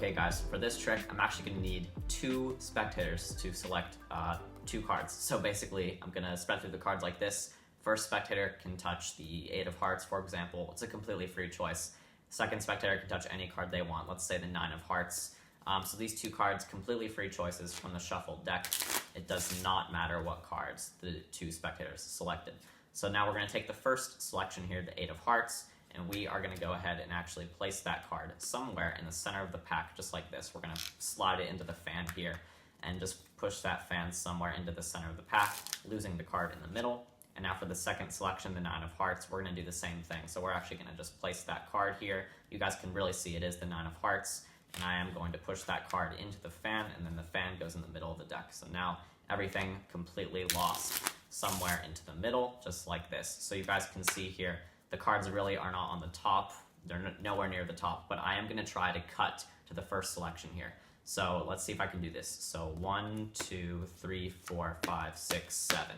Okay guys, for this trick, I'm actually gonna need 2 spectators to select 2 cards. So basically, I'm gonna spread through the cards like this. First spectator can touch the 8 of hearts, for example. It's a completely free choice. Second spectator can touch any card they want. Let's say the 9 of hearts. So these 2 cards, completely free choices from the shuffled deck. It does not matter what cards the 2 spectators selected. So now we're gonna take the first selection here, the 8 of hearts, and we are gonna go ahead and actually place that card somewhere in the center of the pack, just like this. We're gonna slide it into the fan here and just push that fan somewhere into the center of the pack, losing the card in the middle. And now for the second selection, the 9 of hearts, we're gonna do the same thing. So we're actually gonna just place that card here. You guys can really see it is the 9 of hearts, and I am going to push that card into the fan, and then the fan goes in the middle of the deck. So now everything completely lost somewhere into the middle, just like this. So you guys can see here, the cards really are not on the top. They're nowhere near the top, but I am gonna try to cut to the first selection here. So let's see if I can do this. So 1, 2, 3, 4, 5, 6, 7.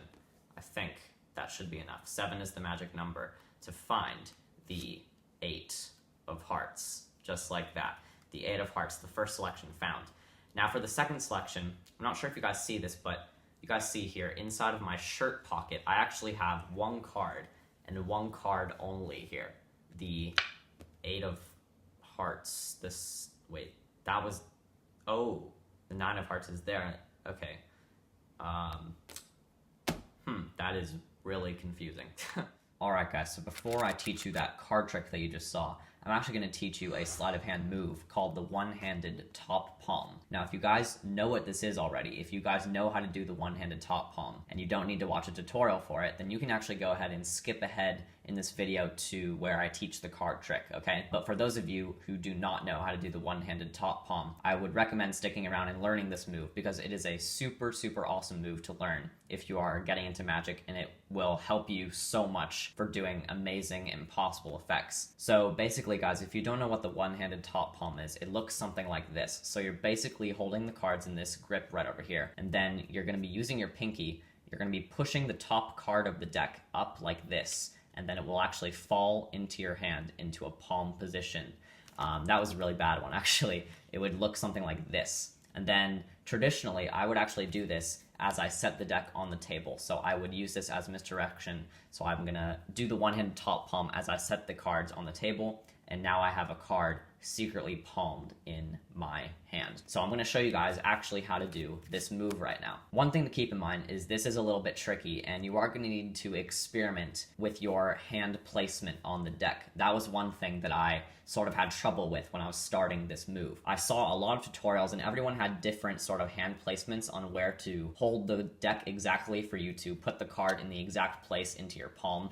I think that should be enough. 7 is the magic number to find the 8 of hearts, just like that. The 8 of hearts, the first selection found. Now for the second selection, I'm not sure if you guys see this, but you guys see here, inside of my shirt pocket, I actually have 1 card, and 1 card only here. The 8 of hearts, that was, oh, the 9 of hearts is there, okay. That is really confusing. Alright guys, so before I teach you that card trick that you just saw, I'm actually going to teach you a sleight of hand move called the one-handed top palm. Now, if you guys know what this is already, if you guys know how to do the one-handed top palm, and you don't need to watch a tutorial for it, then you can actually go ahead and skip ahead in this video to where I teach the card trick, okay? But for those of you who do not know how to do the one-handed top palm, I would recommend sticking around and learning this move because it is a super, super awesome move to learn if you are getting into Magic, and it will help you so much for doing amazing, impossible effects. So basically, guys, if you don't know what the one-handed top palm is, it looks something like this. So you're basically holding the cards in this grip right over here, and then you're going to be using your pinky. You're going to be pushing the top card of the deck up like this, and then it will actually fall into your hand into a palm position. That was a really bad one, actually. It would look something like this. And then traditionally, I would actually do this as I set the deck on the table. So I would use this as misdirection. So I'm gonna do the one-handed top palm as I set the cards on the table, and now I have a card secretly palmed in my hand. So I'm gonna show you guys actually how to do this move right now. One thing to keep in mind is this is a little bit tricky, and you are gonna need to experiment with your hand placement on the deck. That was one thing that I sort of had trouble with when I was starting this move. I saw a lot of tutorials, and everyone had different sort of hand placements on where to hold the deck exactly for you to put the card in the exact place into your palm.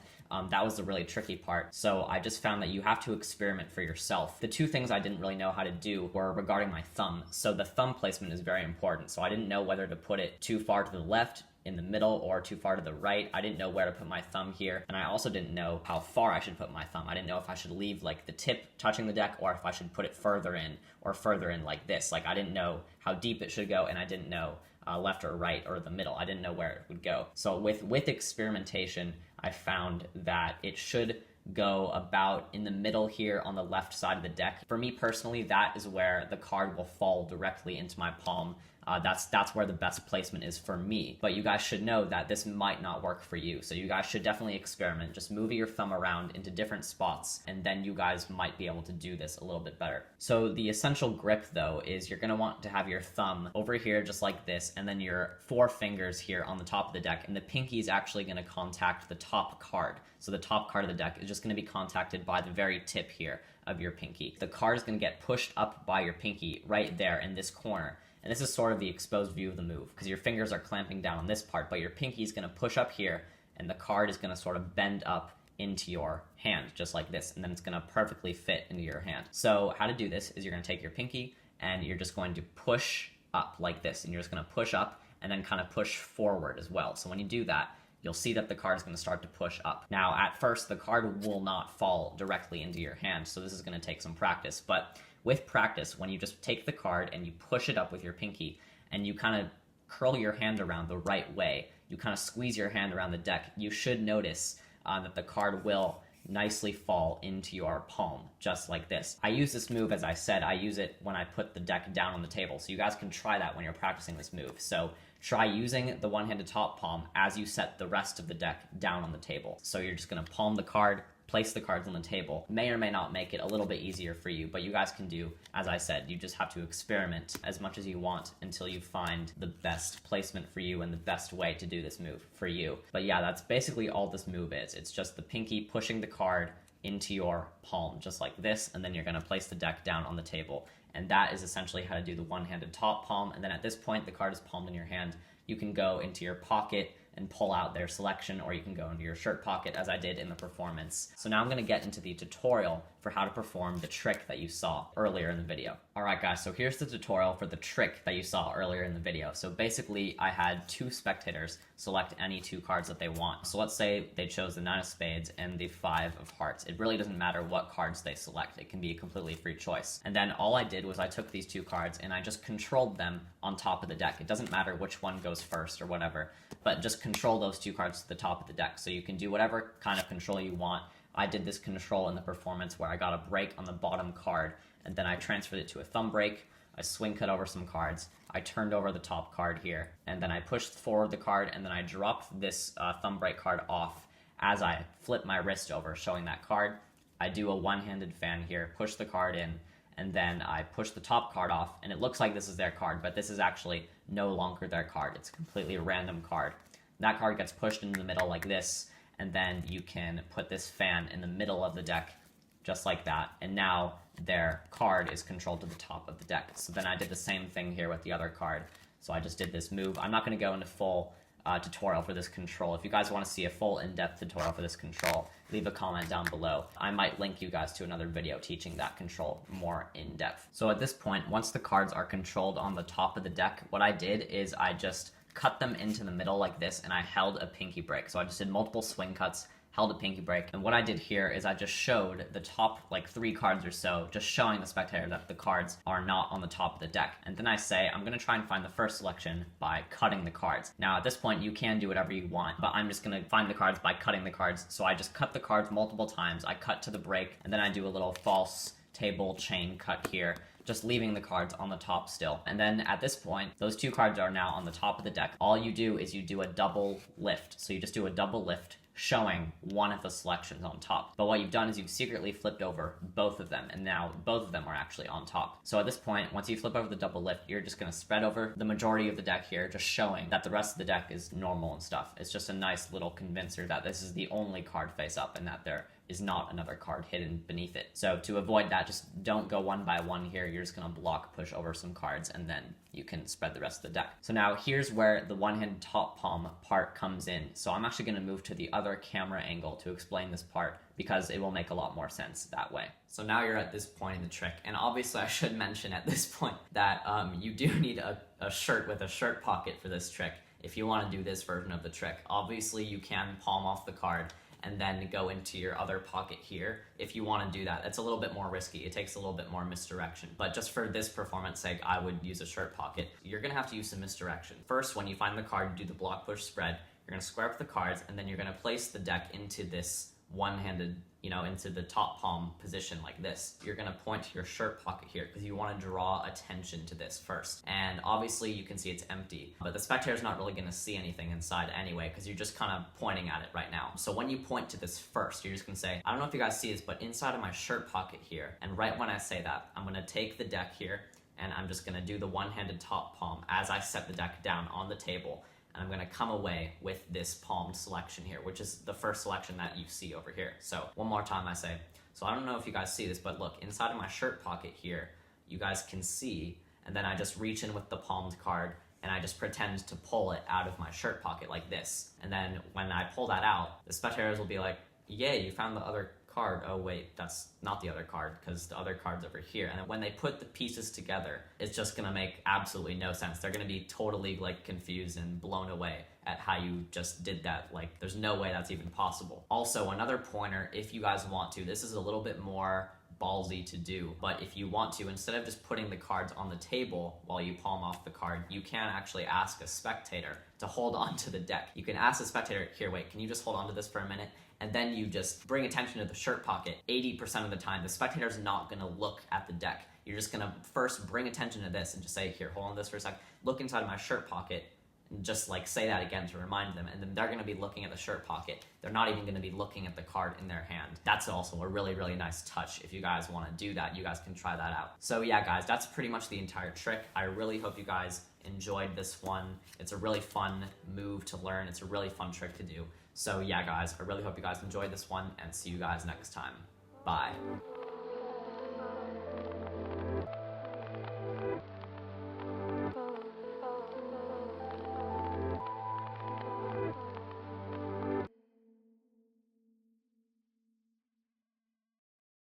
That was the really tricky part. So I just found that you have to experiment for yourself. The 2 things I didn't really know how to do were regarding my thumb. So the thumb placement is very important. So I didn't know whether to put it too far to the left, in the middle, or too far to the right. I didn't know where to put my thumb here, and I also didn't know how far I should put my thumb. I didn't know if I should leave like the tip touching the deck, or if I should put it further in, or further in like this. Like I didn't know how deep it should go, and I didn't know left or right or the middle. I didn't know where it would go. So with experimentation, I found that it should go about in the middle here on the left side of the deck. For me personally, that is where the card will fall directly into my palm. That's where the best placement is for me. But you guys should know that this might not work for you. So you guys should definitely experiment. Just move your thumb around into different spots, and then you guys might be able to do this a little bit better. So the essential grip, though, is you're gonna want to have your thumb over here just like this, and then your 4 fingers here on the top of the deck, and the pinky is actually gonna contact the top card. So the top card of the deck is just gonna be contacted by the very tip here of your pinky. The card is gonna get pushed up by your pinky right there in this corner. And this is sort of the exposed view of the move, because your fingers are clamping down on this part, but your pinky is going to push up here, and the card is going to sort of bend up into your hand, just like this, and then it's going to perfectly fit into your hand. So how to do this is you're going to take your pinky, and you're just going to push up like this, and you're just going to push up, and then kind of push forward as well. So when you do that, you'll see that the card is going to start to push up. Now, at first, the card will not fall directly into your hand, so this is going to take some practice, but with practice, when you just take the card and you push it up with your pinky, and you kind of curl your hand around the right way, you kind of squeeze your hand around the deck, you should notice that the card will nicely fall into your palm, just like this. I use this move, as I said, I use it when I put the deck down on the table, so you guys can try that when you're practicing this move. So try using the one-handed top palm as you set the rest of the deck down on the table. So you're just going to palm the card, place the cards on the table. May or may not make it a little bit easier for you, but you guys can do, as I said, you just have to experiment as much as you want until you find the best placement for you and the best way to do this move for you. But yeah, that's basically all this move is. It's just the pinky pushing the card into your palm, just like this, and then you're going to place the deck down on the table. And that is essentially how to do the one-handed top palm. And then at this point, the card is palmed in your hand. You can go into your pocket and pull out their selection, or you can go into your shirt pocket as I did in the performance. So now I'm going to get into the tutorial for how to perform the trick that you saw earlier in the video. Alright guys, so here's the tutorial for the trick that you saw earlier in the video. So basically I had two spectators select any two cards that they want. So let's say they chose the 9 of spades and the 5 of hearts. It really doesn't matter what cards they select. It can be a completely free choice. And then all I did was I took these two cards and I just controlled them on top of the deck. It doesn't matter which one goes first or whatever, but just control those two cards to the top of the deck. So you can do whatever kind of control you want. I did this control in the performance where I got a break on the bottom card, and then I transferred it to a thumb break. I swing cut over some cards. I turned over the top card here, and then I pushed forward the card, and then I dropped this thumb break card off as I flip my wrist over, showing that card. I do a one-handed fan here, push the card in, and then I push the top card off, and it looks like this is their card, but this is actually no longer their card. It's a completely random card. That card gets pushed into the middle like this, and then you can put this fan in the middle of the deck, just like that, and now their card is controlled to the top of the deck. So then I did the same thing here with the other card. So I just did this move. I'm not going to go into full tutorial for this control. If you guys want to see a full in-depth tutorial for this control, leave a comment down below. I might link you guys to another video teaching that control more in depth. So at this point, once the cards are controlled on the top of the deck, what I did is I just cut them into the middle like this, and I held a pinky break. So I just did multiple swing cuts, held a pinky break, and what I did here is I just showed the top like 3 cards or so, just showing the spectator that the cards are not on the top of the deck. And then I say, I'm gonna try and find the first selection by cutting the cards. Now at this point, you can do whatever you want, but I'm just gonna find the cards by cutting the cards. So I just cut the cards multiple times, I cut to the break, and then I do a little false table chain cut here, just leaving the cards on the top still. And then at this point, those 2 cards are now on the top of the deck. All you do is you do a double lift. So you just do a double lift, showing one of the selections on top. But what you've done is you've secretly flipped over both of them, and now both of them are actually on top. So at this point, once you flip over the double lift, you're just gonna spread over the majority of the deck here, just showing that the rest of the deck is normal and stuff. It's just a nice little convincer that this is the only card face up and that there is not another card hidden beneath it. So to avoid that, just don't go one by one here. You're just gonna block, push over some cards, and then you can spread the rest of the deck. So now here's where the one-handed top palm part comes in. So I'm actually gonna move to the other camera angle to explain this part because it will make a lot more sense that way. So now you're at this point in the trick, and obviously I should mention at this point that you do need a shirt with a shirt pocket for this trick if you wanna do this version of the trick. Obviously you can palm off the card and then go into your other pocket here if you want to do that. It's a little bit more risky. It takes a little bit more misdirection. But just for this performance sake, I would use a shirt pocket. You're going to have to use some misdirection. First, when you find the card, you do the block, push, spread. You're going to square up the cards, and then you're going to place the deck into this one-handed, into the top palm position like this. You're gonna point to your shirt pocket here because you want to draw attention to this first. And obviously you can see it's empty, but the spectator's not really gonna see anything inside anyway because you're just kind of pointing at it right now. So when you point to this first, you're just gonna say, I don't know if you guys see this, but inside of my shirt pocket here, and right when I say that, I'm gonna take the deck here and I'm just gonna do the one-handed top palm as I set the deck down on the table. And I'm gonna come away with this palmed selection here, which is the first selection that you see over here. So one more time I say, so I don't know if you guys see this, but look, inside of my shirt pocket here, you guys can see, and then I just reach in with the palmed card and I just pretend to pull it out of my shirt pocket like this. And then when I pull that out, the spectators will be like, yay, you found the other card. Oh wait, that's not the other card because the other card's over here. And then when they put the pieces together, it's just gonna make absolutely no sense. They're gonna be totally like confused and blown away at how you just did that. Like there's no way that's even possible. Also, another pointer, if you guys want to, this is a little bit more ballsy to do. But if you want to, instead of just putting the cards on the table while you palm off the card, you can actually ask a spectator to hold on to the deck. You can ask the spectator, here, wait, can you just hold on to this for a minute? And then you just bring attention to the shirt pocket. 80% of the time, the spectator's not gonna look at the deck. You're just gonna first bring attention to this and just say, here, hold on to this for a sec. Look inside of my shirt pocket, and just like say that again to remind them, and then they're going to be looking at the shirt pocket. They're not even going to be looking at the card in their hand. That's also a really, really nice touch. If you guys want to do that, you guys can try that out. So yeah, guys, that's pretty much the entire trick. I really hope you guys enjoyed this one. It's a really fun move to learn. It's a really fun trick to do. So yeah, guys, I really hope you guys enjoyed this one, and see you guys next time. Bye.